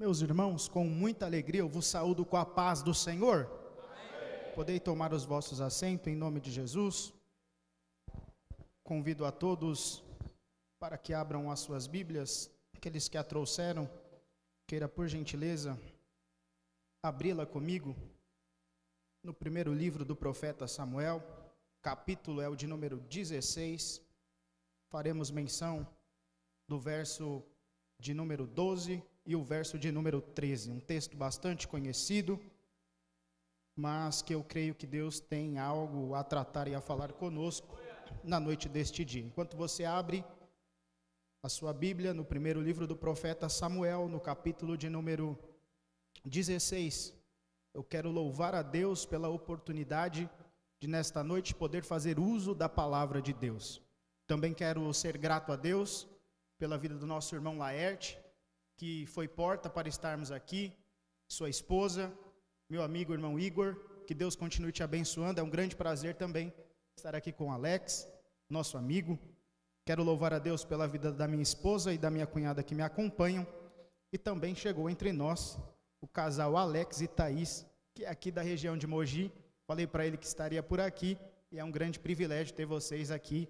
Meus irmãos, com muita alegria eu vos saúdo com a paz do Senhor. Amém. Podei tomar os vossos assentos em nome de Jesus. Convido a todos para que abram as suas Bíblias. Aqueles que a trouxeram, queira por gentileza abri-la comigo no primeiro livro do profeta Samuel, capítulo é o de número 16. Faremos menção do verso de número 12 e o verso de número 13, um texto bastante conhecido, mas que eu creio que Deus tem algo a tratar e a falar conosco na noite deste dia. Enquanto você abre a sua Bíblia no primeiro livro do profeta Samuel, no capítulo de número 16, eu quero louvar a Deus pela oportunidade de nesta noite poder fazer uso da palavra de Deus. Também quero ser grato a Deus pela vida do nosso irmão Laerte, que foi porta para estarmos aqui, sua esposa, meu amigo irmão Igor, que Deus continue te abençoando. É um grande prazer também estar aqui com o Alex, nosso amigo. Quero louvar a Deus pela vida da minha esposa e da minha cunhada que me acompanham. E também chegou entre nós o casal Alex e Thaís, que é aqui da região de Mogi. Falei para ele que estaria por aqui e é um grande privilégio ter vocês aqui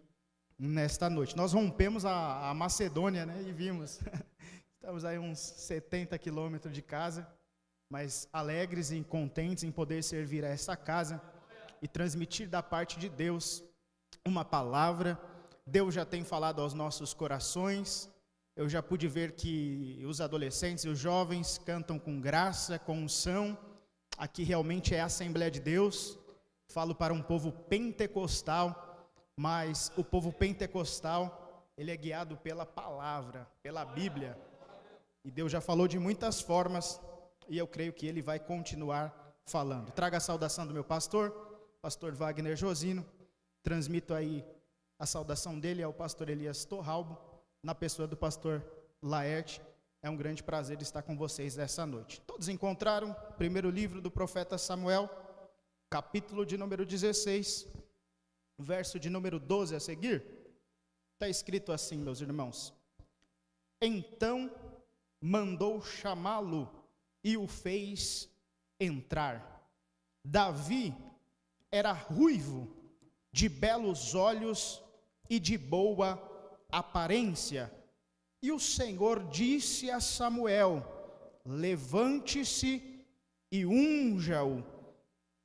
nesta noite. Nós rompemos a Macedônia, né, e vimos... Estamos aí uns 70 quilômetros de casa, mas alegres e contentes em poder servir a essa casa e transmitir da parte de Deus uma palavra. Deus já tem falado aos nossos corações. Eu já pude ver que os adolescentes e os jovens cantam com graça, com unção. Aqui realmente é a Assembleia de Deus. Falo para um povo pentecostal, mas o povo pentecostal, ele é guiado pela palavra, pela Bíblia. E Deus já falou de muitas formas, e eu creio que Ele vai continuar falando. Traga a saudação do meu pastor Wagner Josino. Transmito aí a saudação dele ao pastor Elias Torralbo, na pessoa do pastor Laerte. É um grande prazer estar com vocês essa noite. Todos encontraram o primeiro livro do profeta Samuel, capítulo de número 16, verso de número 12 a seguir. Está escrito assim, meus irmãos: Então mandou chamá-lo e o fez entrar. Davi era ruivo, de belos olhos e de boa aparência. E o Senhor disse a Samuel: levante-se e unja-o,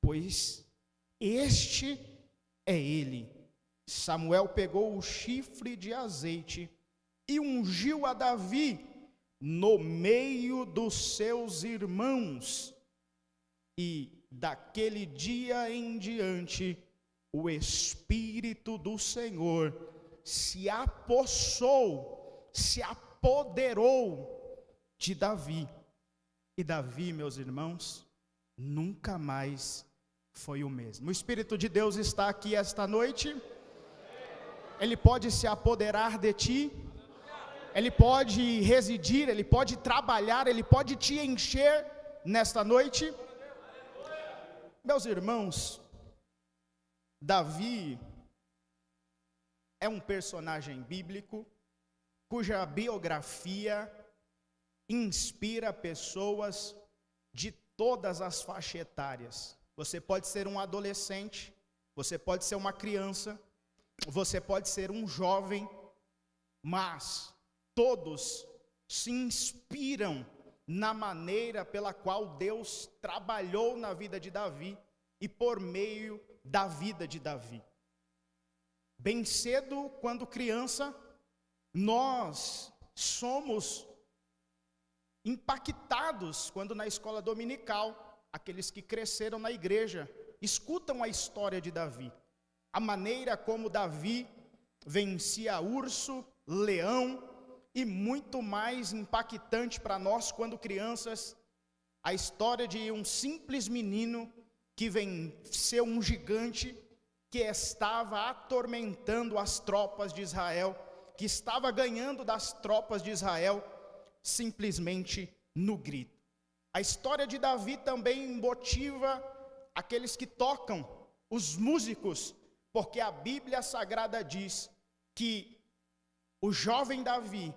pois este é ele. Samuel pegou o chifre de azeite e ungiu a Davi no meio dos seus irmãos, e daquele dia em diante o Espírito do Senhor se apoderou de Davi. E Davi, meus irmãos, nunca mais foi o mesmo. O Espírito de Deus está aqui esta noite. Ele pode se apoderar de ti. Ele pode residir, Ele pode trabalhar, Ele pode te encher nesta noite. Meus irmãos, Davi é um personagem bíblico cuja biografia inspira pessoas de todas as faixas etárias. Você pode ser um adolescente, você pode ser uma criança, você pode ser um jovem, mas todos se inspiram na maneira pela qual Deus trabalhou na vida de Davi e por meio da vida de Davi. Bem cedo, quando criança, nós somos impactados quando na escola dominical, aqueles que cresceram na igreja, escutam a história de Davi. A maneira como Davi vencia urso, leão, e muito mais impactante para nós quando crianças, a história de um simples menino que venceu um gigante que estava atormentando as tropas de Israel, que estava ganhando das tropas de Israel simplesmente no grito. A história de Davi também motiva aqueles que tocam, os músicos, porque a Bíblia Sagrada diz que o jovem Davi,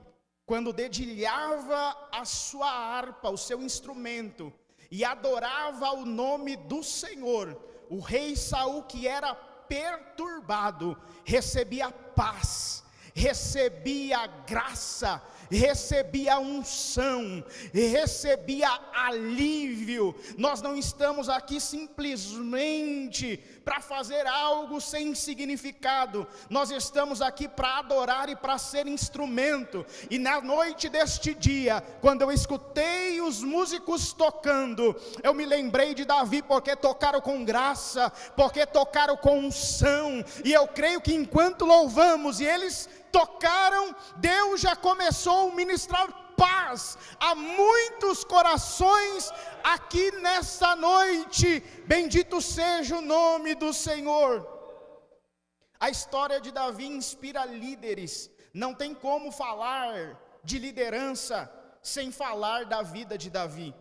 quando dedilhava a sua harpa, o seu instrumento, e adorava o nome do Senhor, o rei Saul, que era perturbado, recebia paz, recebia graça, recebia unção, recebia alívio. Nós não estamos aqui simplesmente para fazer algo sem significado, nós estamos aqui para adorar e para ser instrumento. E na noite deste dia, quando eu escutei os músicos tocando, eu me lembrei de Davi, porque tocaram com graça, porque tocaram com unção, e eu creio que enquanto louvamos e eles tocaram, Deus já começou a ministrar paz a muitos corações aqui nessa noite. Bendito seja o nome do Senhor. A história de Davi inspira líderes. Não tem como falar de liderança sem falar da vida de Davi.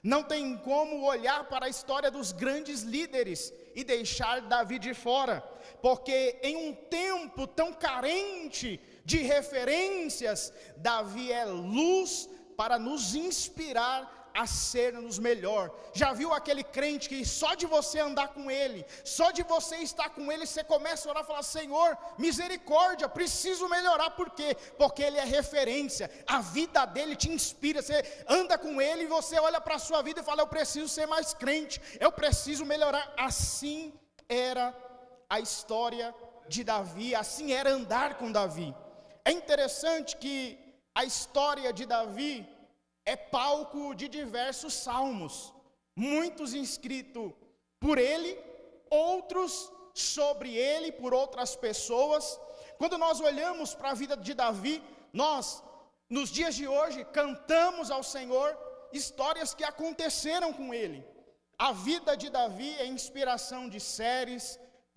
Não tem como olhar para a história dos grandes líderes e deixar Davi de fora, porque em um tempo tão carente de referências, Davi é luz para nos inspirar a sermos melhor. Já viu aquele crente que só de você andar com ele, só de você estar com ele, você começa a orar e falar: Senhor, misericórdia, preciso melhorar. Por quê? Porque ele é referência, a vida dele te inspira. Você anda com ele e você olha para a sua vida e fala: eu preciso ser mais crente, eu preciso melhorar. Assim era a história de Davi, assim era andar com Davi. É interessante que a história de Davi é palco de diversos salmos, muitos escritos por ele, outros sobre ele, por outras pessoas. Quando nós olhamos para a vida de Davi, nós, nos dias de hoje, cantamos ao Senhor histórias que aconteceram com ele. A vida de Davi é inspiração de séries,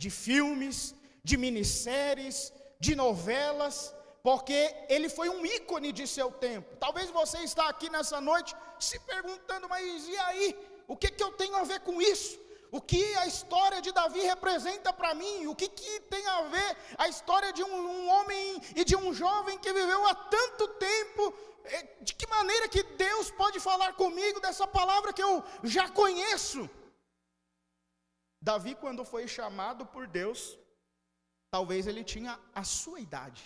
de filmes, de minisséries, de novelas, porque ele foi um ícone de seu tempo. Talvez você está aqui nessa noite se perguntando: mas e aí? O que eu tenho a ver com isso? O que a história de Davi representa para mim? O que tem a ver a história de um homem e de um jovem que viveu há tanto tempo? De que maneira que Deus pode falar comigo dessa palavra que eu já conheço? Davi, quando foi chamado por Deus, talvez ele tinha a sua idade.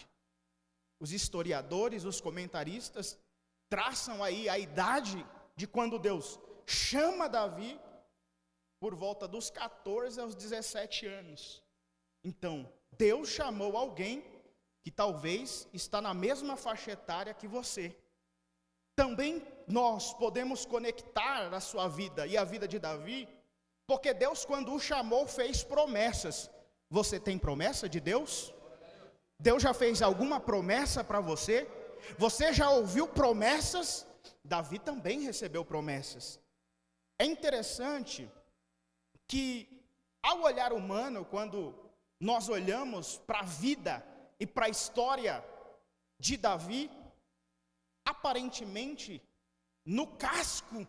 Os historiadores, os comentaristas, traçam aí a idade de quando Deus chama Davi, por volta dos 14 aos 17 anos. Então, Deus chamou alguém que talvez está na mesma faixa etária que você. Também nós podemos conectar a sua vida e a vida de Davi, porque Deus, quando o chamou, fez promessas. Você tem promessa de Deus? Deus já fez alguma promessa para você? Você já ouviu promessas? Davi também recebeu promessas. É interessante que, ao olhar humano, quando nós olhamos para a vida e para a história de Davi, aparentemente, no casco,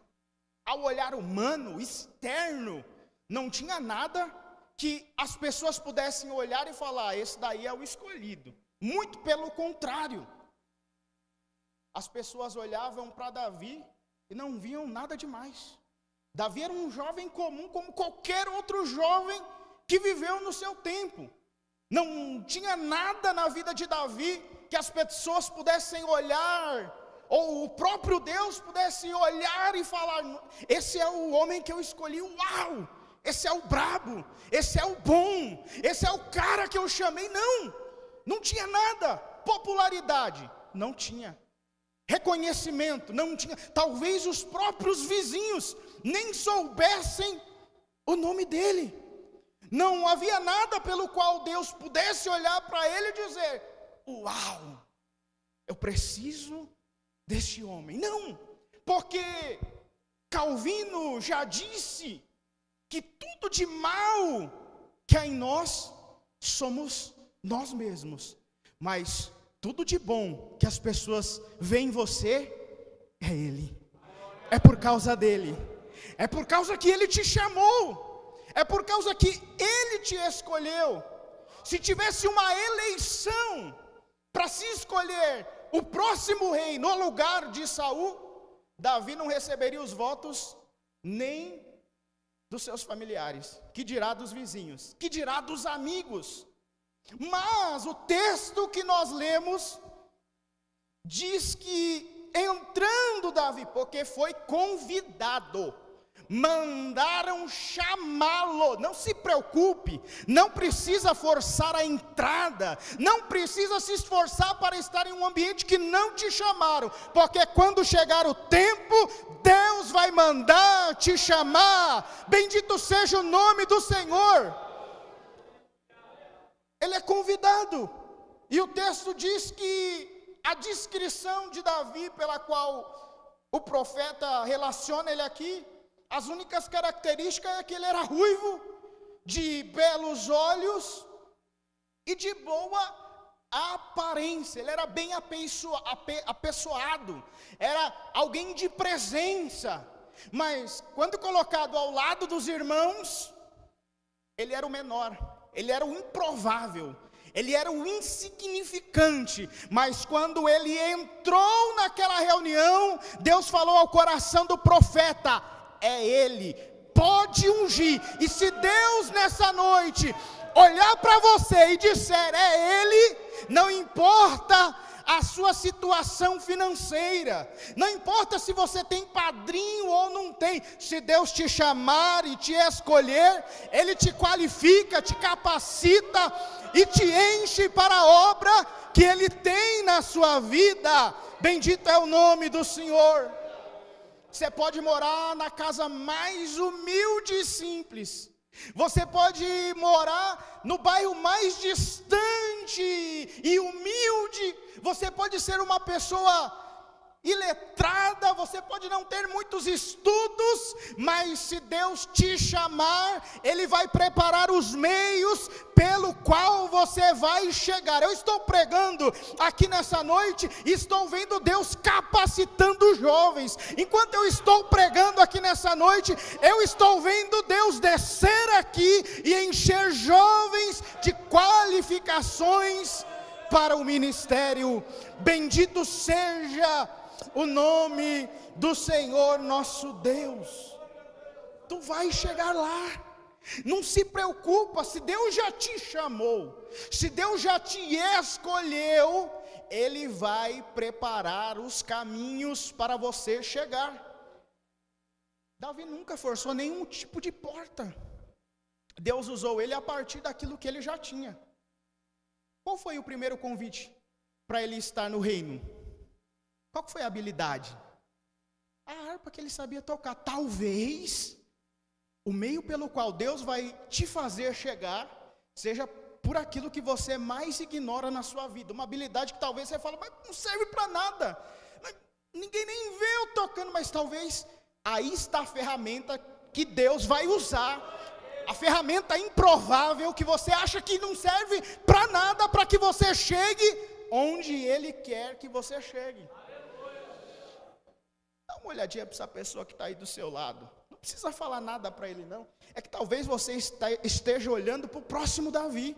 ao olhar humano, externo, não tinha nada que as pessoas pudessem olhar e falar: esse daí é o escolhido. Muito pelo contrário. As pessoas olhavam para Davi e não viam nada demais. Davi era um jovem comum, como qualquer outro jovem que viveu no seu tempo. Não tinha nada na vida de Davi que as pessoas pudessem olhar, ou o próprio Deus pudesse olhar e falar: esse é o homem que eu escolhi, uau! Esse é o brabo, esse é o bom, esse é o cara que eu chamei. Não tinha nada. Popularidade, não tinha. Reconhecimento, não tinha. Talvez os próprios vizinhos nem soubessem o nome dele. Não havia nada pelo qual Deus pudesse olhar para ele e dizer: uau, eu preciso deste homem. Não, porque Calvino já disse que tudo de mal que há em nós somos nós mesmos, mas tudo de bom que as pessoas veem em você é Ele. É por causa dele, é por causa que Ele te chamou, é por causa que Ele te escolheu. Se tivesse uma eleição para se escolher o próximo rei no lugar de Saul, Davi não receberia os votos nem dos seus familiares, que dirá dos vizinhos, que dirá dos amigos. Mas o texto que nós lemos diz que entrando Davi, porque foi convidado, mandaram chamá-lo. Não se preocupe, não precisa forçar a entrada, não precisa se esforçar para estar em um ambiente que não te chamaram, porque quando chegar o tempo, Deus vai mandar te chamar. Bendito seja o nome do Senhor. Ele é convidado, e o texto diz que a descrição de Davi, pela qual o profeta relaciona ele aqui, as únicas características é que ele era ruivo, de belos olhos e de boa aparência. Ele era bem apessoado, era alguém de presença. Mas quando colocado ao lado dos irmãos, ele era o menor, ele era o improvável, ele era o insignificante. Mas quando ele entrou naquela reunião, Deus falou ao coração do profeta: é ele, pode ungir. E se Deus nessa noite olhar para você e disser é ele, não importa a sua situação financeira, não importa se você tem padrinho ou não tem, se Deus te chamar e te escolher, ele te qualifica, te capacita e te enche para a obra que ele tem na sua vida. Bendito é o nome do Senhor. Você pode morar na casa mais humilde e simples, você pode morar no bairro mais distante e humilde, você pode ser uma pessoa iletrada, você pode não ter muitos estudos, mas se Deus te chamar, ele vai preparar os meios pelo qual você vai chegar. Eu estou pregando aqui nessa noite e estou vendo Deus capacitando os jovens. Enquanto eu estou pregando aqui nessa noite, eu estou vendo Deus descer aqui e encher jovens de qualificações para o ministério. Bendito seja o nome do Senhor nosso Deus. Tu vai chegar lá. Não se preocupa, se Deus já te chamou, se Deus já te escolheu, ele vai preparar os caminhos para você chegar. Davi nunca forçou nenhum tipo de porta. Deus usou ele a partir daquilo que ele já tinha. Qual foi o primeiro convite para ele estar no reino? Qual foi a habilidade? A harpa que ele sabia tocar. Talvez o meio pelo qual Deus vai te fazer chegar seja por aquilo que você mais ignora na sua vida. Uma habilidade que talvez você fala, mas não serve para nada. Ninguém nem vê eu tocando, mas talvez aí está a ferramenta que Deus vai usar. A ferramenta improvável que você acha que não serve para nada, para que você chegue onde Ele quer que você chegue. Dá uma olhadinha para essa pessoa que está aí do seu lado. Não precisa falar nada para ele não. É que talvez você esteja olhando para o próximo Davi.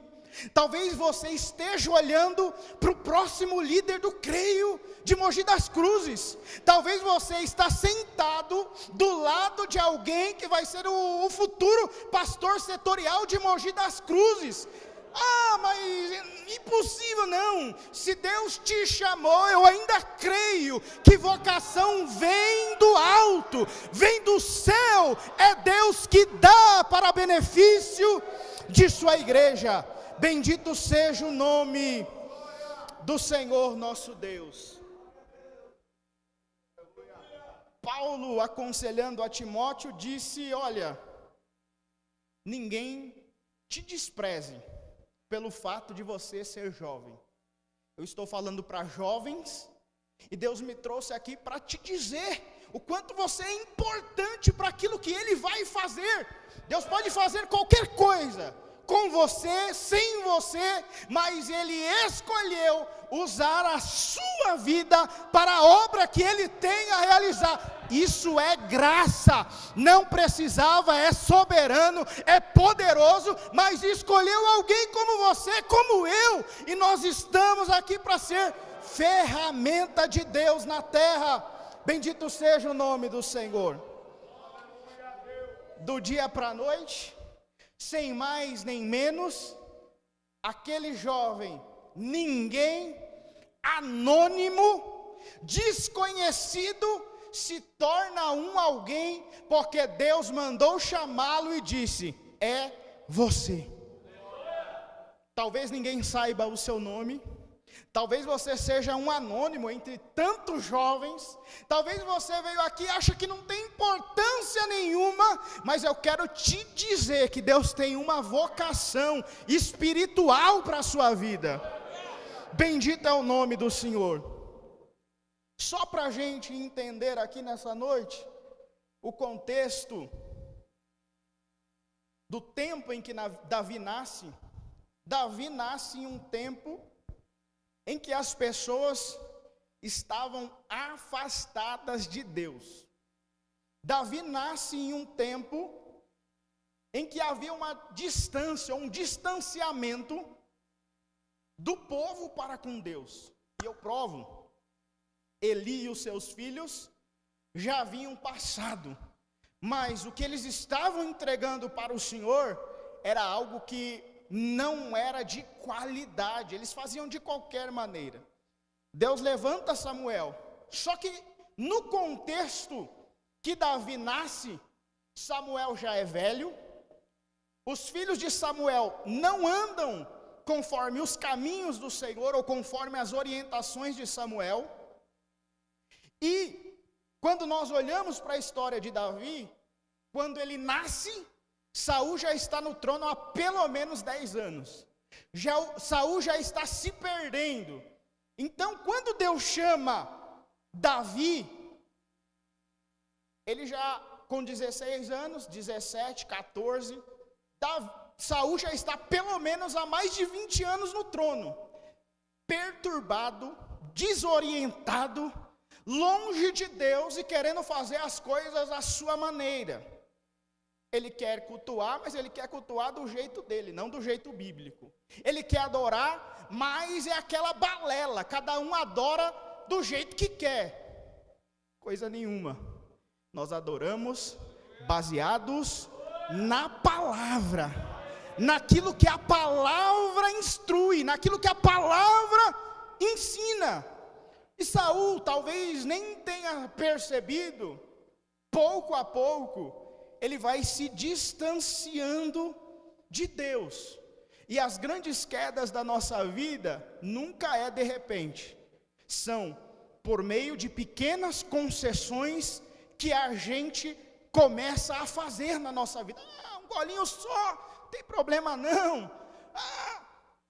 Talvez você esteja olhando para o próximo líder do Creio de Mogi das Cruzes. Talvez você está sentado do lado de alguém que vai ser o futuro pastor setorial de Mogi das Cruzes. Ah, mas impossível não. Se Deus te chamou, eu ainda creio que vocação vem do alto, vem do céu. É Deus que dá para benefício de sua igreja. Bendito seja o nome do Senhor nosso Deus. Paulo, aconselhando a Timóteo, disse: olha, ninguém te despreze pelo fato de você ser jovem. Eu estou falando para jovens, e Deus me trouxe aqui para te dizer o quanto você é importante para aquilo que Ele vai fazer. Deus pode fazer qualquer coisa, com você, sem você, mas Ele escolheu usar a sua vida para a obra que Ele tem a realizar. Isso é graça, não precisava, é soberano, é poderoso, mas escolheu alguém como você, como eu, e nós estamos aqui para ser ferramenta de Deus na terra. Bendito seja o nome do Senhor. Do dia para a noite, sem mais nem menos, aquele jovem, ninguém, anônimo, desconhecido, se torna um alguém, porque Deus mandou chamá-lo e disse: é você. Talvez ninguém saiba o seu nome, talvez você seja um anônimo entre tantos jovens, talvez você veio aqui e acha que não tem importância nenhuma, mas eu quero te dizer que Deus tem uma vocação espiritual para a sua vida. Bendito é o nome do Senhor. Só para a gente entender aqui nessa noite, o contexto do tempo em que Davi nasce em um tempo em que as pessoas estavam afastadas de Deus. Davi nasce em um tempo em que havia uma distância, um distanciamento do povo para com Deus. E eu provo, Eli e os seus filhos já haviam passado, mas o que eles estavam entregando para o Senhor era algo que não era de qualidade, eles faziam de qualquer maneira. Deus levanta Samuel, só que no contexto que Davi nasce, Samuel já é velho, os filhos de Samuel não andam conforme os caminhos do Senhor, ou conforme as orientações de Samuel. E quando nós olhamos para a história de Davi, quando ele nasce, Saul já está no trono há pelo menos 10 anos. Saul já está se perdendo. Então, quando Deus chama Davi, ele já com 16 anos, 17, 14, Saul já está pelo menos há mais de 20 anos no trono, perturbado, desorientado, longe de Deus e querendo fazer as coisas à sua maneira. Ele quer cultuar, mas ele quer cultuar do jeito dele, não do jeito bíblico. Ele quer adorar, mas é aquela balela, cada um adora do jeito que quer. Coisa nenhuma. Nós adoramos baseados na palavra, naquilo que a palavra instrui, naquilo que a palavra ensina. E Saul talvez nem tenha percebido, pouco a pouco, ele vai se distanciando de Deus. E as grandes quedas da nossa vida nunca é de repente, são por meio de pequenas concessões que a gente começa a fazer na nossa vida. Um golinho só, não tem problema não.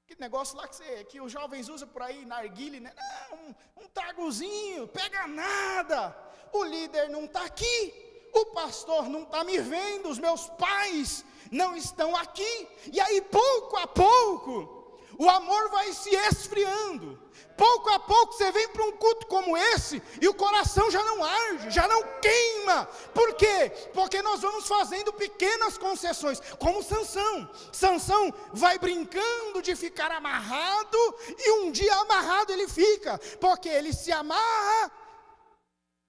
Que negócio lá que os jovens usam por aí, narguile, né? Não, um tragozinho, pega nada. O líder não está aqui, o pastor não está me vendo, os meus pais não estão aqui. E aí, pouco a pouco, o amor vai se esfriando. Pouco a pouco você vem para um culto como esse e o coração já não arde, já não queima. Por quê? Porque nós vamos fazendo pequenas concessões, como Sansão. Sansão vai brincando de ficar amarrado e um dia amarrado ele fica, porque ele se amarra.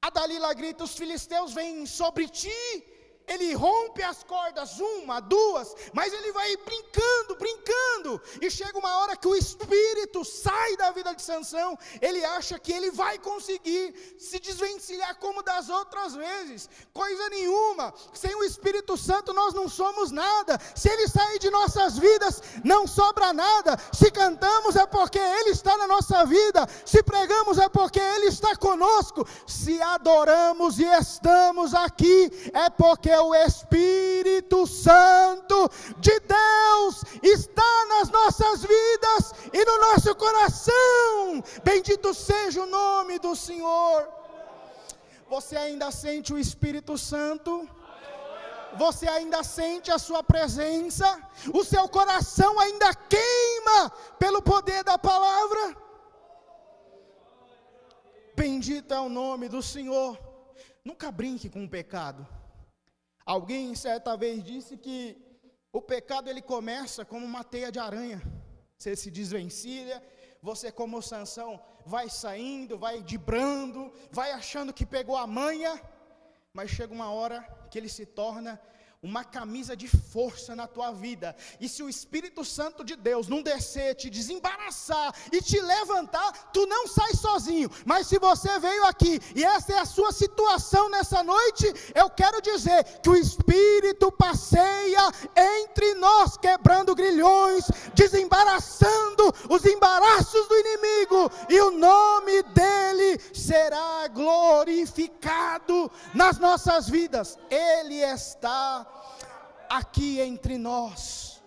A Dalila grita: os filisteus vêm sobre ti. Ele rompe as cordas, 1, 2, mas ele vai brincando, e chega uma hora que o espírito sai da vida de Sansão. Ele acha que ele vai conseguir se desvencilhar como das outras vezes. Coisa nenhuma, sem o Espírito Santo nós não somos nada. Se ele sair de nossas vidas, não sobra nada. Se cantamos é porque ele está na nossa vida, se pregamos é porque ele está conosco, se adoramos e estamos aqui, é porque o Espírito Santo de Deus está nas nossas vidas e no nosso coração. Bendito seja o nome do Senhor. Você ainda sente o Espírito Santo? Você ainda sente a sua presença? O seu coração ainda queima pelo poder da palavra? Bendito é o nome do Senhor. Nunca brinque com o pecado. Alguém certa vez disse que o pecado ele começa como uma teia de aranha. Você se desvencilha, Você, como Sansão, vai saindo, vai dibrando, vai achando que pegou a manha, mas chega uma hora que ele se torna uma camisa de força na tua vida. E se o Espírito Santo de Deus não descer, te desembaraçar e te levantar, tu não sai sozinho. Mas se você veio aqui e essa é a sua situação nessa noite, eu quero dizer que o Espírito passeia entre nós, quebrando grilhões, desembaraçando os embaraços do inimigo, e o nome dele será glorificado nas nossas vidas. Ele está aqui entre nós,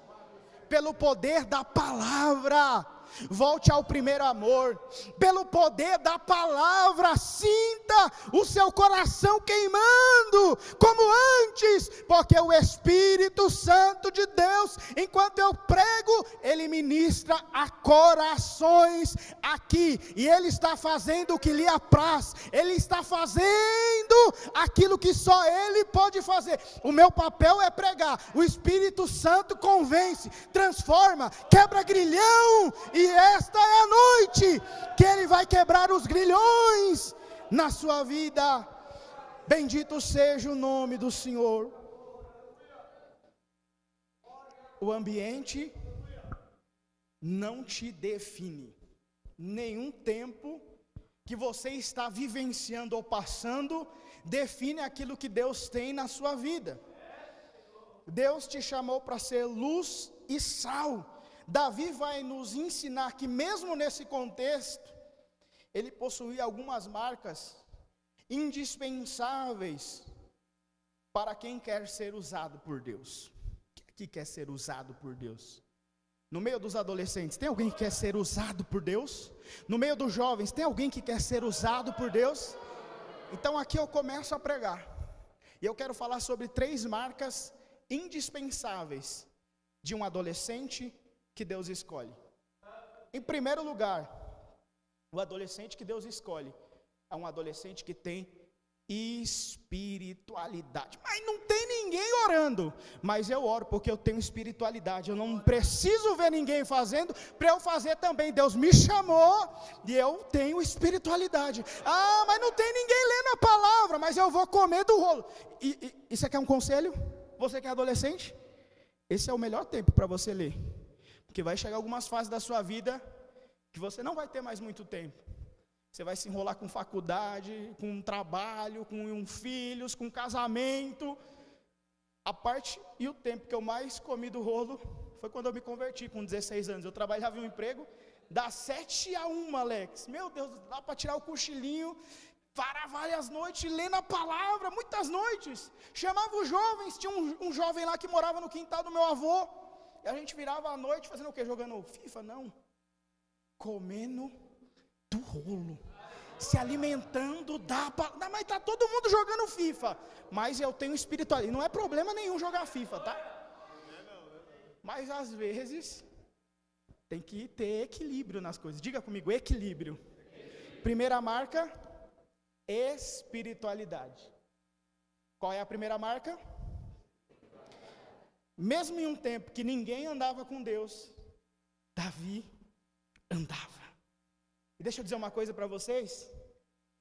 pelo poder da palavra. Volte ao primeiro amor, pelo poder da palavra. Sinta o seu coração queimando como antes, porque o Espírito Santo de Deus, enquanto eu prego, ele ministra a corações aqui, e ele está fazendo o que lhe apraz, ele está fazendo aquilo que só ele pode fazer. O meu papel é pregar, o Espírito Santo convence, transforma, quebra grilhão, e esta é a noite que ele vai quebrar os grilhões na sua vida. Bendito seja o nome do Senhor. O ambiente não te define. Nenhum tempo que você está vivenciando ou passando define aquilo que Deus tem na sua vida. Deus te chamou para ser luz e sal. Davi vai nos ensinar que mesmo nesse contexto, ele possuía algumas marcas indispensáveis para quem quer ser usado por Deus. Quem quer ser usado por Deus? No meio dos adolescentes, tem alguém que quer ser usado por Deus? No meio dos jovens, tem alguém que quer ser usado por Deus? Então aqui eu começo a pregar, e eu quero falar sobre 3 marcas indispensáveis de um adolescente que Deus escolhe. Em primeiro lugar, o adolescente que Deus escolhe é um adolescente que tem espiritualidade. Mas não tem ninguém orando, mas eu oro porque eu tenho espiritualidade. Eu não preciso ver ninguém fazendo para eu fazer também. Deus me chamou e eu tenho espiritualidade. Ah, mas não tem ninguém lendo a palavra, mas eu vou comer do rolo. E você quer um conselho? Você que é adolescente, esse é o melhor tempo para você ler, porque vai chegar algumas fases da sua vida que você não vai ter mais muito tempo. Você vai se enrolar com faculdade, com trabalho, com filhos, com casamento. A parte e o tempo que eu mais comi do rolo foi quando eu me converti, com 16 anos. Eu trabalhava em um emprego das 7h a 1h, Alex. Meu Deus, dá para tirar o cochilinho, parar várias noites, lendo a palavra, muitas noites. Chamava os jovens, tinha um jovem lá que morava no quintal do meu avô. E a gente virava à noite fazendo o quê? Jogando FIFA? Não. Comendo do rolo. Se alimentando da palavra. Mas está todo mundo jogando FIFA. Mas eu tenho espiritualidade. Não é problema nenhum jogar FIFA, tá? Mas às vezes tem que ter equilíbrio nas coisas. Diga comigo, equilíbrio. Primeira marca, espiritualidade. Qual é a primeira marca? Mesmo em um tempo que ninguém andava com Deus, Davi andava. E deixa eu dizer uma coisa para vocês: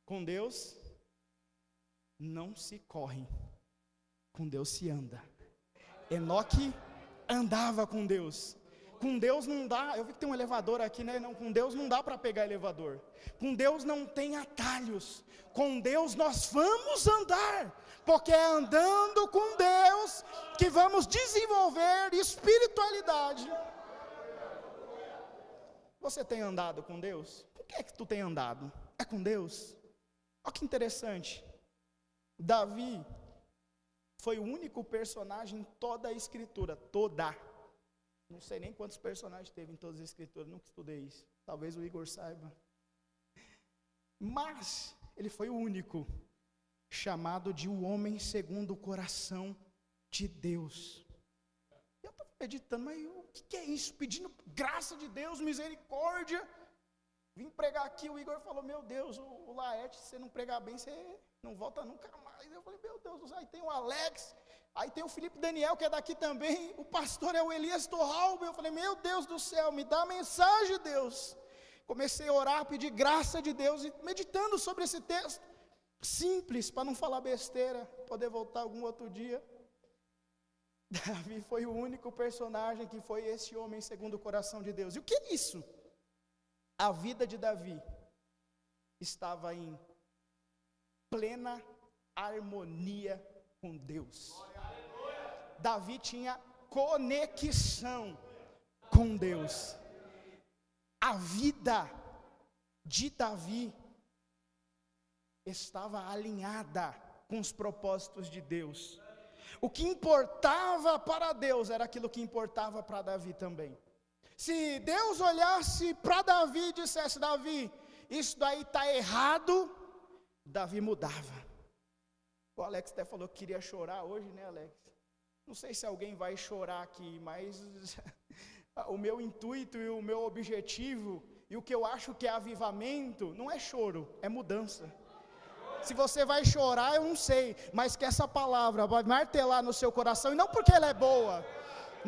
com Deus não se corre, com Deus se anda. Enoque andava com Deus. Com Deus não dá, eu vi que tem um elevador aqui, né? Não, com Deus não dá para pegar elevador. Com Deus não tem atalhos. Com Deus nós vamos andar, porque é andando com Deus que vamos desenvolver espiritualidade. Você tem andado com Deus? Por que é que tu tem andado? É com Deus? Olha que interessante. Davi foi o único personagem em toda a escritura, toda. Não sei nem quantos personagens teve em todas as escrituras, nunca estudei isso. Talvez o Igor saiba. Mas ele foi o único chamado de o homem segundo o coração de Deus. Eu estava meditando, mas o que é isso? Pedindo graça de Deus, misericórdia. Vim pregar aqui, o Igor falou, meu Deus, o Laerte, se você não pregar bem, você não volta nunca mais. Eu falei, meu Deus, aí tem o Alex, aí tem o Felipe Daniel, que é daqui também, o pastor é o Elias Torralba. Eu falei, meu Deus do céu, me dá a mensagem, Deus. comecei a orar, pedir graça de Deus, e meditando sobre esse texto, simples, para não falar besteira, poder voltar algum outro dia. Davi foi o único personagem que foi esse homem segundo o coração de Deus. E o que é isso? A vida de Davi estava em plena harmonia com Deus. Davi tinha conexão com Deus. A vida de Davi estava alinhada com os propósitos de Deus. O que importava para Deus era aquilo que importava para Davi também. Se Deus olhasse para Davi e dissesse: Davi, isso daí está errado, Davi mudava. O Alex até falou que queria chorar hoje, né, Alex? Não sei se alguém vai chorar aqui, mas o meu intuito e o meu objetivo, e o que eu acho que é avivamento, não é choro, é mudança. Se você vai chorar, eu não sei, mas que essa palavra vai martelar no seu coração, e não porque ela é boa,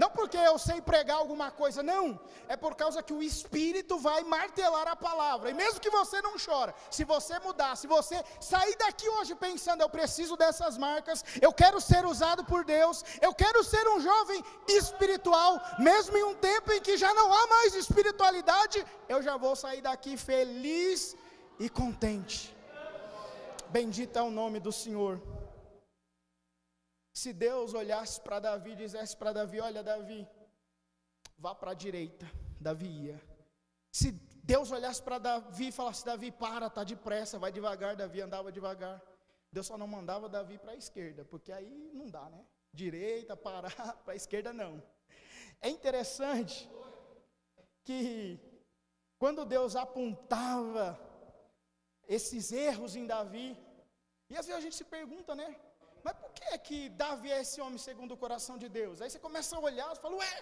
não porque eu sei pregar alguma coisa, não, é por causa que o Espírito vai martelar a palavra, e mesmo que você não chora, se você mudar, se você sair daqui hoje pensando: eu preciso dessas marcas, eu quero ser usado por Deus, eu quero ser um jovem espiritual, mesmo em um tempo em que já não há mais espiritualidade, eu já vou sair daqui feliz e contente. Bendito é o nome do Senhor. Se Deus olhasse para Davi e dissesse para Davi: olha, Davi, vá para a direita, Davi ia. Se Deus olhasse para Davi e falasse: Davi, para, está depressa, vai devagar, Davi andava devagar. Deus só não mandava Davi para a esquerda, porque aí não dá, né? Direita, parar, para a esquerda não. É interessante que quando Deus apontava esses erros em Davi, e às vezes a gente se pergunta, né? Mas por que é que Davi é esse homem segundo o coração de Deus? Aí você começa a olhar e fala: ué,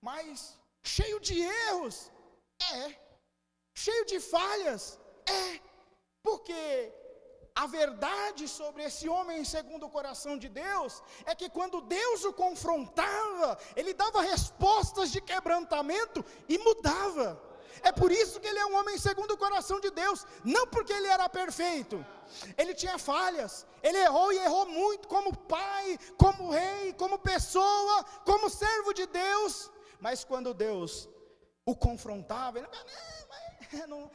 mas cheio de erros? É. Cheio de falhas? É. Porque a verdade sobre esse homem segundo o coração de Deus é que quando Deus o confrontava, ele dava respostas de quebrantamento e mudava. É por isso que ele é um homem segundo o coração de Deus, não porque ele era perfeito. Ele tinha falhas, ele errou e errou muito, como pai, como rei, como pessoa, como servo de Deus. Mas quando Deus o confrontava, ele não,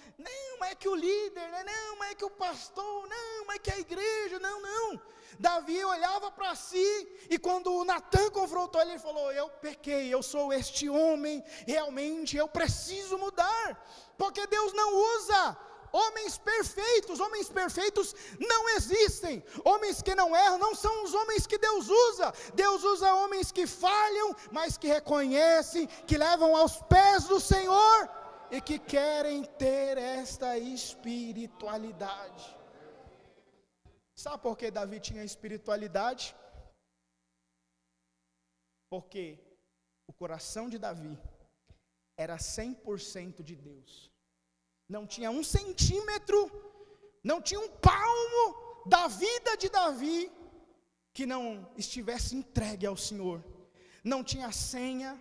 mas é que o líder, não, mas é que o pastor, não, mas é que a igreja, não. Davi olhava para si, e quando o Natan confrontou ele, falou: eu pequei, eu sou este homem, realmente eu preciso mudar, porque Deus não usa homens perfeitos não existem, homens que não erram não são os homens que Deus usa homens que falham, mas que reconhecem, que levam aos pés do Senhor, e que querem ter esta espiritualidade. Sabe por que Davi tinha espiritualidade? Porque o coração de Davi era 100% de Deus. Não tinha 1 centímetro, não tinha 1 palmo da vida de Davi que não estivesse entregue ao Senhor. Não tinha senha,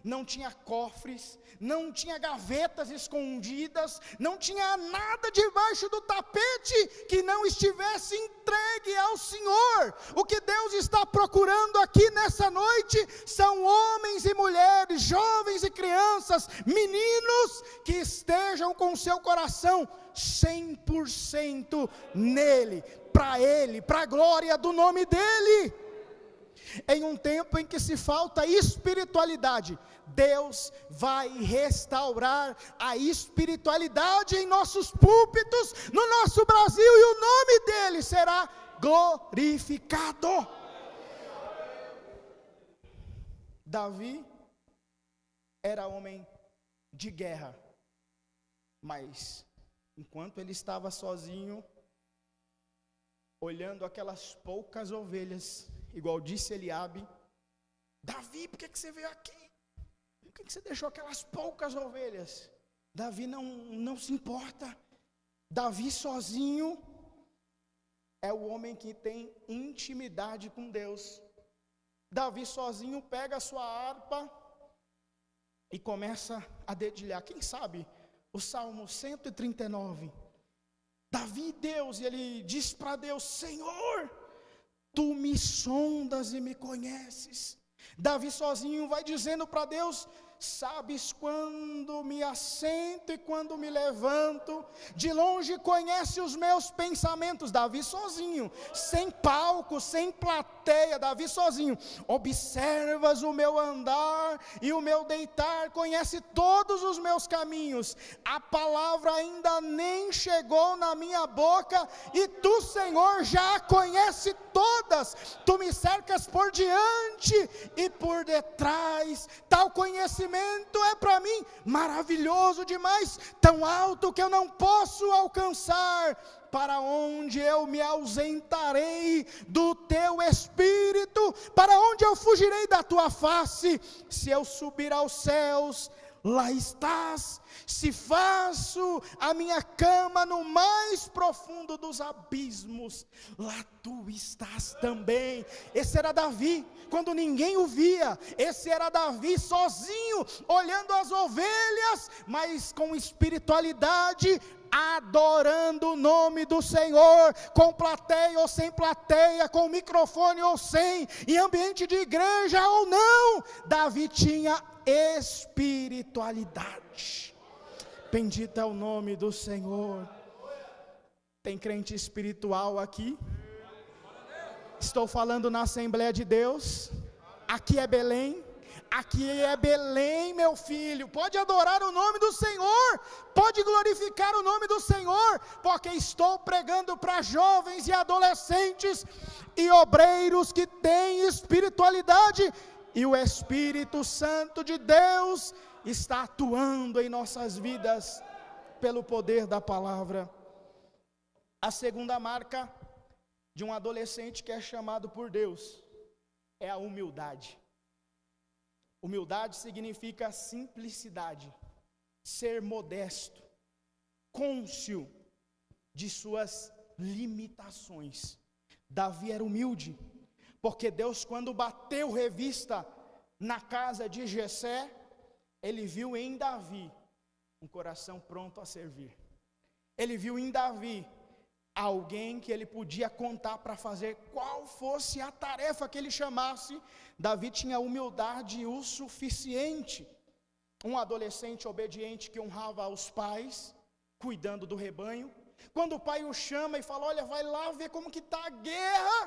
não tinha cofres, não tinha gavetas escondidas, não tinha nada debaixo do tapete que não estivesse entregue ao Senhor. O que Deus está procurando aqui nessa noite são homens e mulheres, jovens e crianças, meninos que estejam com seu coração 100% nele, para a glória do nome dele. Em um tempo em que se falta espiritualidade, Deus vai restaurar a espiritualidade em nossos púlpitos, no nosso Brasil, e o nome dele será glorificado. Davi era homem de guerra, mas enquanto ele estava sozinho, olhando aquelas poucas ovelhas, igual disse Eliabe: Davi, por que você veio aqui? Por que você deixou aquelas poucas ovelhas? Davi não se importa. Davi sozinho é o homem que tem intimidade com Deus. Davi sozinho pega a sua harpa e começa a dedilhar. Quem sabe o Salmo 139. Davi, Deus, e ele diz para Deus: Senhor, Tu me sondas e me conheces. Davi sozinho vai dizendo para Deus: sabes quando me assento e quando me levanto, de longe conhece os meus pensamentos. Davi sozinho, sem palco, sem plateia, Davi sozinho. Observas o meu andar e o meu deitar, conhece todos os meus caminhos. A palavra ainda nem chegou na minha boca e Tu, Senhor, já a conhece todas. Tu me cercas por diante e por detrás. Tal conhecimento é para mim maravilhoso demais, tão alto que eu não posso alcançar. Para onde eu me ausentarei do Teu Espírito? Para onde eu fugirei da Tua face? Se eu subir aos céus, lá estás. Se faço a minha cama no mais profundo dos abismos, lá Tu estás também. Esse era Davi, quando ninguém o via. Esse era Davi sozinho, olhando as ovelhas, mas com espiritualidade, adorando o nome do Senhor, com plateia ou sem plateia, com microfone ou sem, em ambiente de igreja ou não, Davi tinha espiritualidade. Bendito é o nome do Senhor. Tem crente espiritual aqui? Estou falando na Assembleia de Deus. Aqui é Belém. Aqui é Belém, meu filho. Pode adorar o nome do Senhor, pode glorificar o nome do Senhor, porque estou pregando para jovens e adolescentes e obreiros que têm espiritualidade, e o Espírito Santo de Deus está atuando em nossas vidas pelo poder da palavra. A segunda marca de um adolescente que é chamado por Deus é a humildade. Humildade significa simplicidade, ser modesto, cônscio de suas limitações. Davi era humilde, porque Deus, quando bateu revista na casa de Jessé, Ele viu em Davi um coração pronto a servir. Ele viu em Davi alguém que ele podia contar para fazer qual fosse a tarefa que ele chamasse. Davi tinha humildade o suficiente. Um adolescente obediente que honrava aos pais, cuidando do rebanho. Quando o pai o chama e fala: olha, vai lá ver como que está a guerra,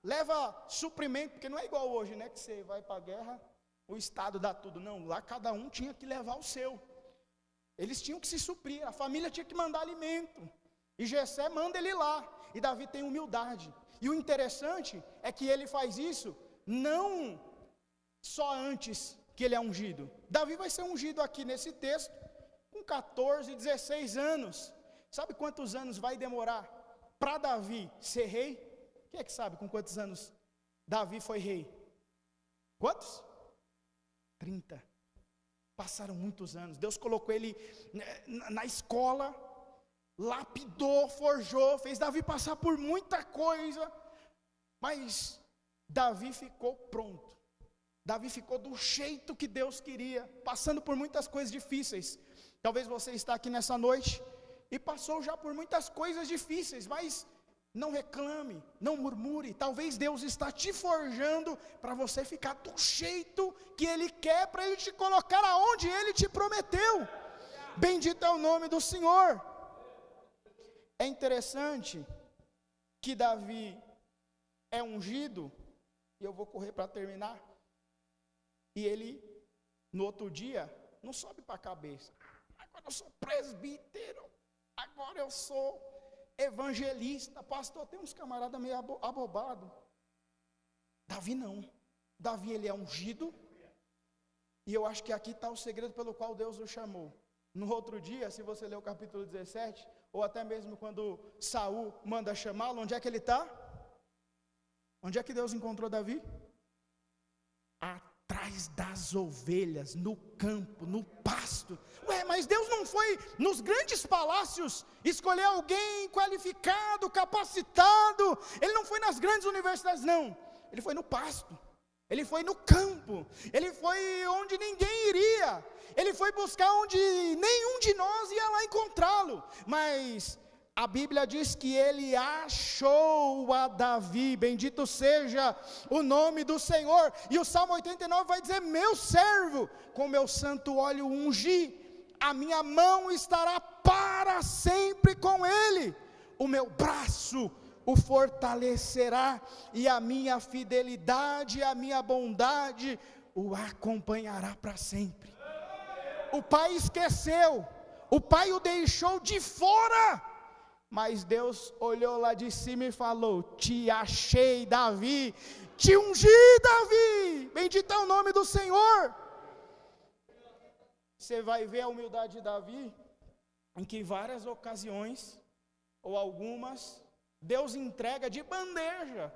leva suprimento, porque não é igual hoje, né, que você vai para a guerra, o Estado dá tudo. Não, lá cada um tinha que levar o seu. Eles tinham que se suprir, a família tinha que mandar alimento. E Jessé manda ele lá, e Davi tem humildade. E o interessante é que ele faz isso não só antes que ele é ungido. Davi vai ser ungido aqui nesse texto com 14, 16 anos. Sabe quantos anos vai demorar para Davi ser rei? Quem é que sabe com quantos anos Davi foi rei? Quantos? 30. Passaram muitos anos. Deus colocou ele na escola, lapidou, forjou, fez Davi passar por muita coisa, mas Davi ficou pronto. Davi ficou do jeito que Deus queria, passando por muitas coisas difíceis. Talvez você está aqui nessa noite e passou já por muitas coisas difíceis, mas não reclame, não murmure. Talvez Deus está te forjando para você ficar do jeito que Ele quer, para Ele te colocar aonde Ele te prometeu. Bendito é o nome do Senhor. É interessante que Davi é ungido, e eu vou correr para terminar, e ele, no outro dia, não sobe para a cabeça: agora eu sou presbítero, agora eu sou evangelista, pastor. Tem uns camaradas meio abobados. Davi não. Davi, ele é ungido, e eu acho que aqui está o segredo pelo qual Deus o chamou. No outro dia, se você ler o capítulo 17, ou até mesmo quando Saul manda chamá-lo, onde é que ele está? Onde é que Deus encontrou Davi? Atrás das ovelhas, no campo, no pasto. Ué, mas Deus não foi nos grandes palácios escolher alguém qualificado, capacitado. Ele não foi nas grandes universidades, não. Ele foi no pasto. Ele foi no campo, ele foi onde ninguém iria, ele foi buscar onde nenhum de nós ia lá encontrá-lo, mas a Bíblia diz que ele achou a Davi, bendito seja o nome do Senhor, e o Salmo 89 vai dizer: meu servo, com meu santo óleo ungi, a minha mão estará para sempre com ele, o meu braço o fortalecerá, e a minha fidelidade, a minha bondade o acompanhará para sempre. O pai esqueceu, o pai o deixou de fora, mas Deus olhou lá de cima e falou: te achei, Davi, te ungi, Davi, bendito é o nome do Senhor. Você vai ver a humildade de Davi, em que em várias ocasiões, ou algumas, Deus entrega de bandeja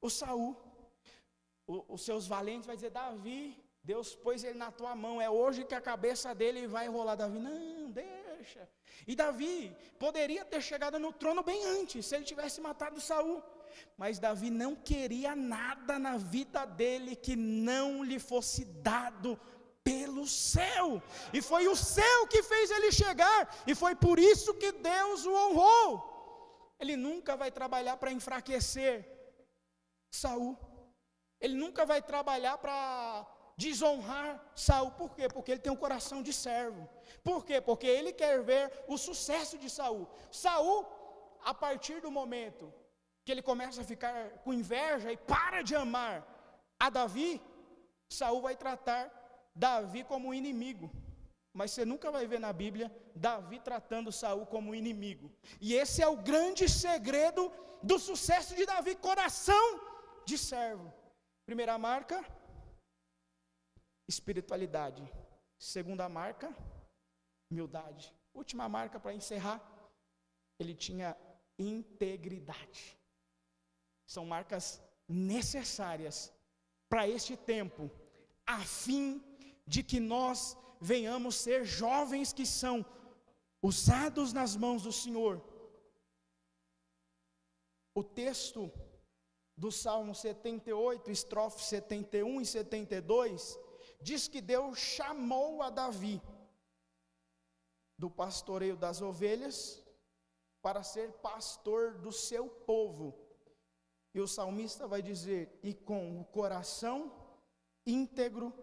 o Saul. Os seus valentes vai dizer: Davi, Deus pôs ele na tua mão, é hoje que a cabeça dele vai rolar. Davi: não, deixa. E Davi poderia ter chegado no trono bem antes, se ele tivesse matado Saul, mas Davi não queria nada na vida dele que não lhe fosse dado pelo céu, e foi o céu que fez ele chegar, e foi por isso que Deus o honrou. Ele nunca vai trabalhar para enfraquecer Saul, ele nunca vai trabalhar para desonrar Saul. Por quê? Porque ele tem um coração de servo. Por quê? Porque ele quer ver o sucesso de Saul. Saul, a partir do momento que ele começa a ficar com inveja e para de amar a Davi, Saul vai tratar Davi como um inimigo. Mas você nunca vai ver na Bíblia Davi tratando Saul como um inimigo. E esse é o grande segredo do sucesso de Davi: coração de servo. Primeira marca, espiritualidade. Segunda marca, humildade. Última marca para encerrar, ele tinha integridade. São marcas necessárias para este tempo, a fim de que nós venhamos ser jovens que são usados nas mãos do Senhor. O texto do Salmo 78, estrofe 71 e 72, diz que Deus chamou a Davi do pastoreio das ovelhas para ser pastor do seu povo. E o salmista vai dizer: e com o coração íntegro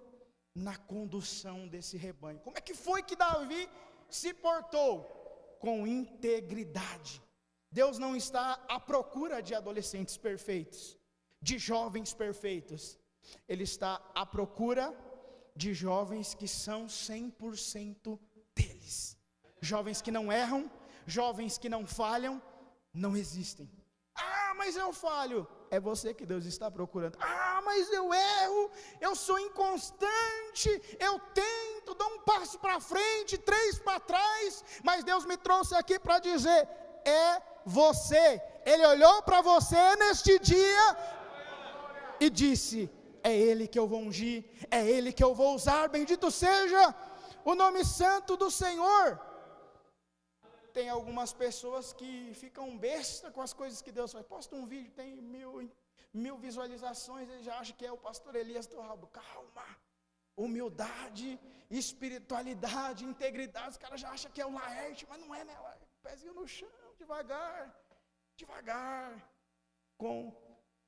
na condução desse rebanho. Como é que foi que Davi se portou? Com integridade. Deus não está à procura de adolescentes perfeitos, de jovens perfeitos. Ele está à procura de jovens que são 100% deles. Jovens que não erram, jovens que não falham, não existem. Ah, mas eu falho. É você que Deus está procurando. Ah, mas eu erro, eu sou inconstante, eu tento, dou um passo para frente, 3 para trás, mas Deus me trouxe aqui para dizer: é você. Ele olhou para você neste dia e disse: é Ele que eu vou ungir, é Ele que eu vou usar, bendito seja o nome santo do Senhor. Tem algumas pessoas que ficam besta com as coisas que Deus faz. Posta um vídeo, tem mil visualizações, ele já acha que é o pastor Elias do Rabo. Calma, humildade, espiritualidade, integridade. Os caras já acham que é o Laerte, mas não é, né? Pezinho no chão, devagar, com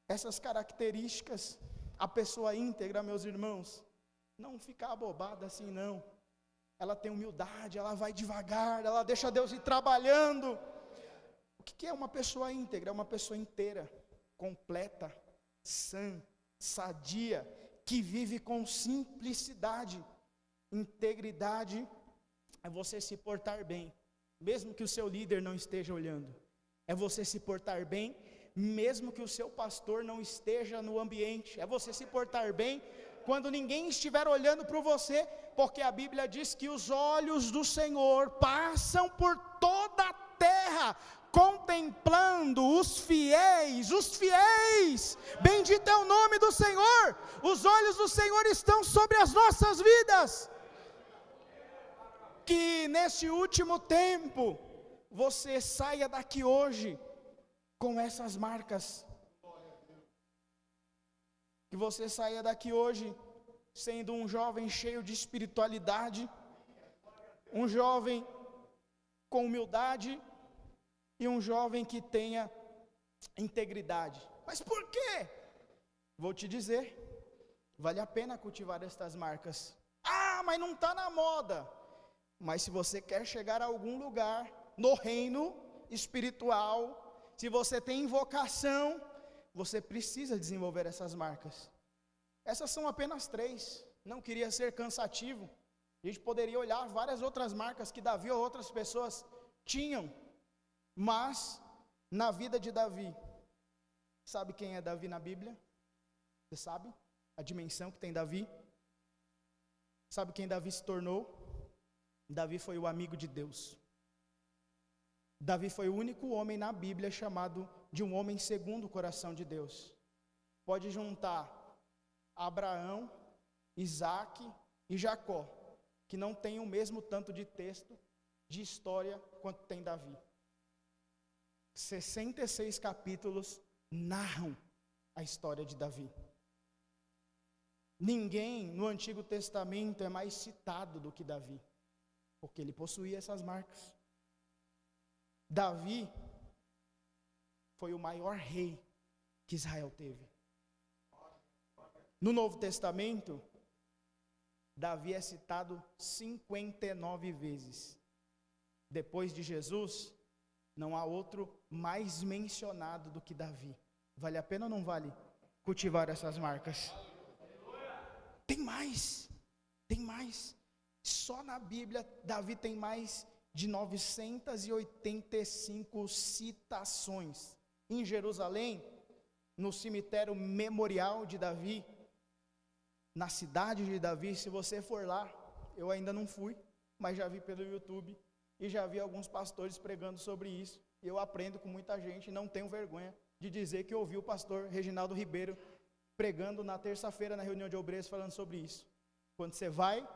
essas características. A pessoa íntegra, meus irmãos, não fica abobada assim não. Ela tem humildade, ela vai devagar, ela deixa Deus ir trabalhando. O que é uma pessoa íntegra? É uma pessoa inteira, completa, sã, sadia, que vive com simplicidade. Integridade é você se portar bem, mesmo que o seu líder não esteja olhando. É você se portar bem, mesmo que o seu pastor não esteja no ambiente. É você se portar bem quando ninguém estiver olhando para você, porque a Bíblia diz que os olhos do Senhor passam por toda a terra, contemplando os fiéis, bendito é o nome do Senhor. Os olhos do Senhor estão sobre as nossas vidas. Que nesse último tempo, você saia daqui hoje com essas marcas. Que você saia daqui hoje sendo um jovem cheio de espiritualidade, um jovem com humildade e um jovem que tenha integridade. Mas por quê? Vou te dizer, vale a pena cultivar estas marcas. Ah, mas não está na moda. Mas se você quer chegar a algum lugar no reino espiritual, se você tem vocação, você precisa desenvolver essas marcas. Essas são apenas 3. Não queria ser cansativo. A gente poderia olhar várias outras marcas que Davi ou outras pessoas tinham. Mas, na vida de Davi, sabe quem é Davi na Bíblia? Você sabe a dimensão que tem Davi? Sabe quem Davi se tornou? Davi foi o amigo de Deus. Davi foi o único homem na Bíblia chamado de um homem segundo o coração de Deus. Pode juntar Abraão, Isaac e Jacó, que não tem o mesmo tanto de texto, de história, quanto tem Davi. 66 capítulos narram a história de Davi. Ninguém no Antigo Testamento é mais citado do que Davi, porque ele possuía essas marcas. Davi foi o maior rei que Israel teve. No Novo Testamento, Davi é citado 59 vezes. Depois de Jesus, não há outro mais mencionado do que Davi. Vale a pena ou não vale cultivar essas marcas? Tem mais. Só na Bíblia, Davi tem mais de 985 citações. Em Jerusalém, no cemitério memorial de Davi, na cidade de Davi, se você for lá, eu ainda não fui, mas já vi pelo YouTube, e já vi alguns pastores pregando sobre isso, e eu aprendo com muita gente, e não tenho vergonha de dizer que eu ouvi o pastor Reginaldo Ribeiro pregando na terça-feira na reunião de obreiros falando sobre isso. Quando você vai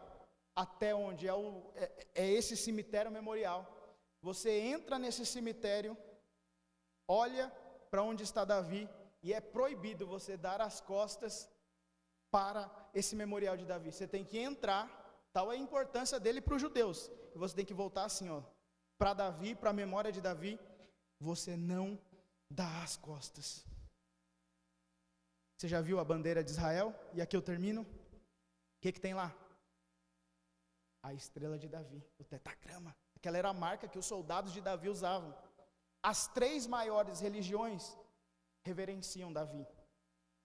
até onde é esse cemitério memorial, você entra nesse cemitério, olha para onde está Davi, e é proibido você dar as costas para esse memorial de Davi. Você tem que entrar, tal é a importância dele para os judeus, e você tem que voltar assim, para Davi, para a memória de Davi, você não dá as costas. Você já viu a bandeira de Israel? E aqui eu termino. O que tem lá? A estrela de Davi, o tetagrama. Aquela era a marca que os soldados de Davi usavam. As 3 maiores religiões reverenciam Davi.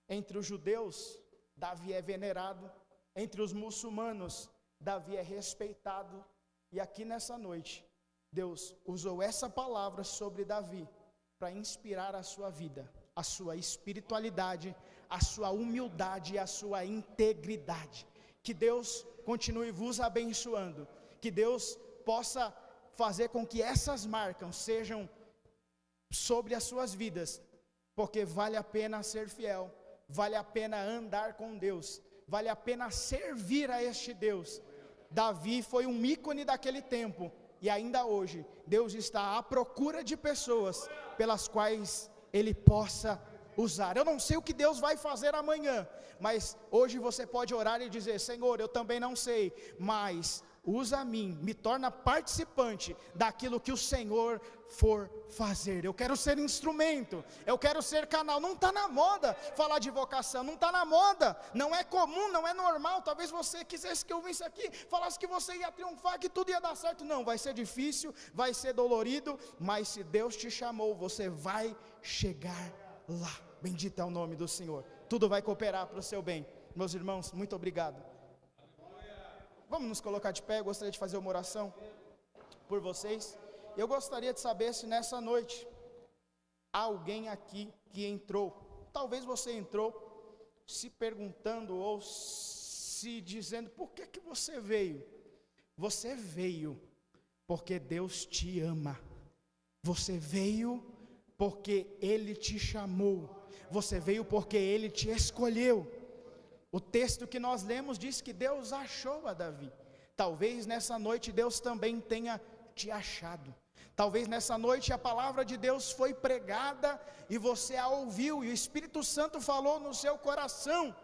Entre os judeus, Davi é venerado. Entre os muçulmanos, Davi é respeitado. E aqui nessa noite, Deus usou essa palavra sobre Davi para inspirar a sua vida, a sua espiritualidade, a sua humildade e a sua integridade. Que Deus continue vos abençoando. Que Deus possa fazer com que essas marcas sejam sobre as suas vidas, porque vale a pena ser fiel, vale a pena andar com Deus, vale a pena servir a este Deus. Davi foi um ícone daquele tempo, e ainda hoje, Deus está à procura de pessoas pelas quais Ele possa usar. Eu não sei o que Deus vai fazer amanhã, mas hoje você pode orar e dizer: Senhor, eu também não sei, mas usa a mim, me torna participante daquilo que o Senhor for fazer. Eu quero ser instrumento, eu quero ser canal. Não está na moda falar de vocação, não está na moda, não é comum, não é normal. Talvez você quisesse que eu visse aqui, falasse que você ia triunfar, que tudo ia dar certo. Não, vai ser difícil, vai ser dolorido, mas se Deus te chamou, você vai chegar lá. Bendito é o nome do Senhor. Tudo vai cooperar para o seu bem. Meus irmãos, muito obrigado. Vamos nos colocar de pé. Eu gostaria de fazer uma oração por vocês. Eu gostaria de saber se nessa noite há alguém aqui que entrou. Talvez você entrou se perguntando ou se dizendo: por que você veio? Você veio porque Deus te ama. Você veio porque Ele te chamou. Você veio porque Ele te escolheu. O texto que nós lemos diz que Deus achou a Davi. Talvez nessa noite Deus também tenha te achado. Talvez nessa noite a palavra de Deus foi pregada e você a ouviu, e o Espírito Santo falou no seu coração,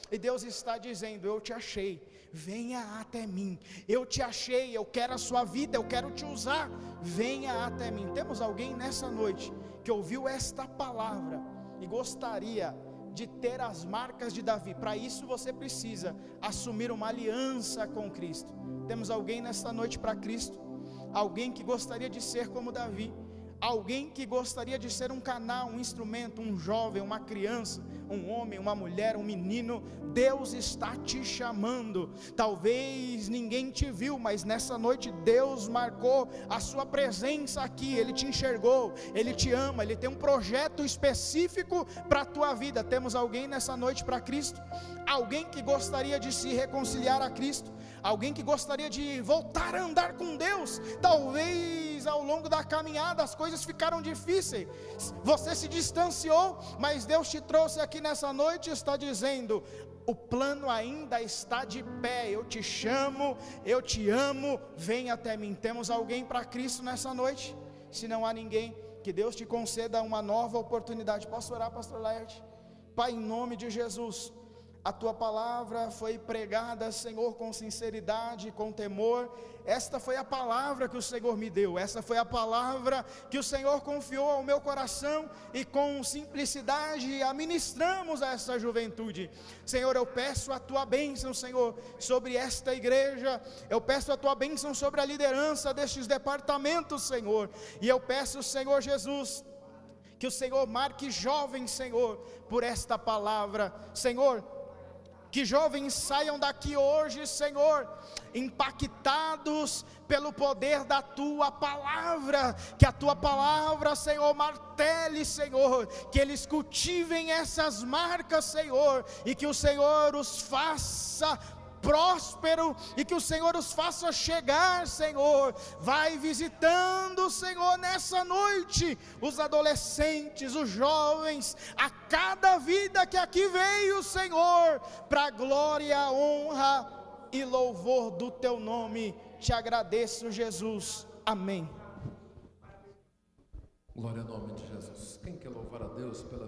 e Deus está dizendo: eu te achei, venha até mim, eu te achei, eu quero a sua vida, eu quero te usar, venha até mim. Temos alguém nessa noite que ouviu esta palavra e gostaria de ter as marcas de Davi? Para isso você precisa assumir uma aliança com Cristo. Temos alguém nessa noite para Cristo? Alguém que gostaria de ser como Davi, alguém que gostaria de ser um canal, um instrumento, um jovem, uma criança, um homem, uma mulher, um menino. Deus está te chamando. Talvez ninguém te viu, mas nessa noite Deus marcou a sua presença aqui. Ele te enxergou, Ele te ama, Ele tem um projeto específico para a tua vida. Temos alguém nessa noite para Cristo? Alguém que gostaria de se reconciliar a Cristo? Alguém que gostaria de voltar a andar com Deus? Talvez ao longo da caminhada as coisas ficaram difíceis, você se distanciou, mas Deus te trouxe aqui nessa noite e está dizendo: o plano ainda está de pé, eu te chamo, eu te amo, vem até mim. Temos alguém para Cristo nessa noite? Se não há ninguém, que Deus te conceda uma nova oportunidade. Posso orar, pastor Laerte? Pai, em nome de Jesus, a tua palavra foi pregada, Senhor, com sinceridade, com temor. Esta foi a palavra que o Senhor me deu, essa foi a palavra que o Senhor confiou ao meu coração, e com simplicidade administramos a essa juventude. Senhor, eu peço a tua bênção, Senhor, sobre esta igreja, eu peço a tua bênção sobre a liderança destes departamentos, Senhor, e eu peço, Senhor Jesus, que o Senhor marque jovens, Senhor, por esta palavra. Senhor, que jovens saiam daqui hoje, Senhor, impactados pelo poder da tua palavra, que a tua palavra, Senhor, martele, Senhor, que eles cultivem essas marcas, Senhor, e que o Senhor os faça próspero, e que o Senhor os faça chegar, Senhor. Vai visitando, Senhor, nessa noite, os adolescentes, os jovens, a cada vida que aqui veio, Senhor, para a glória, honra e louvor do teu nome. Te agradeço, Jesus. Amém. Glória ao nome de Jesus. Quem quer louvar a Deus pela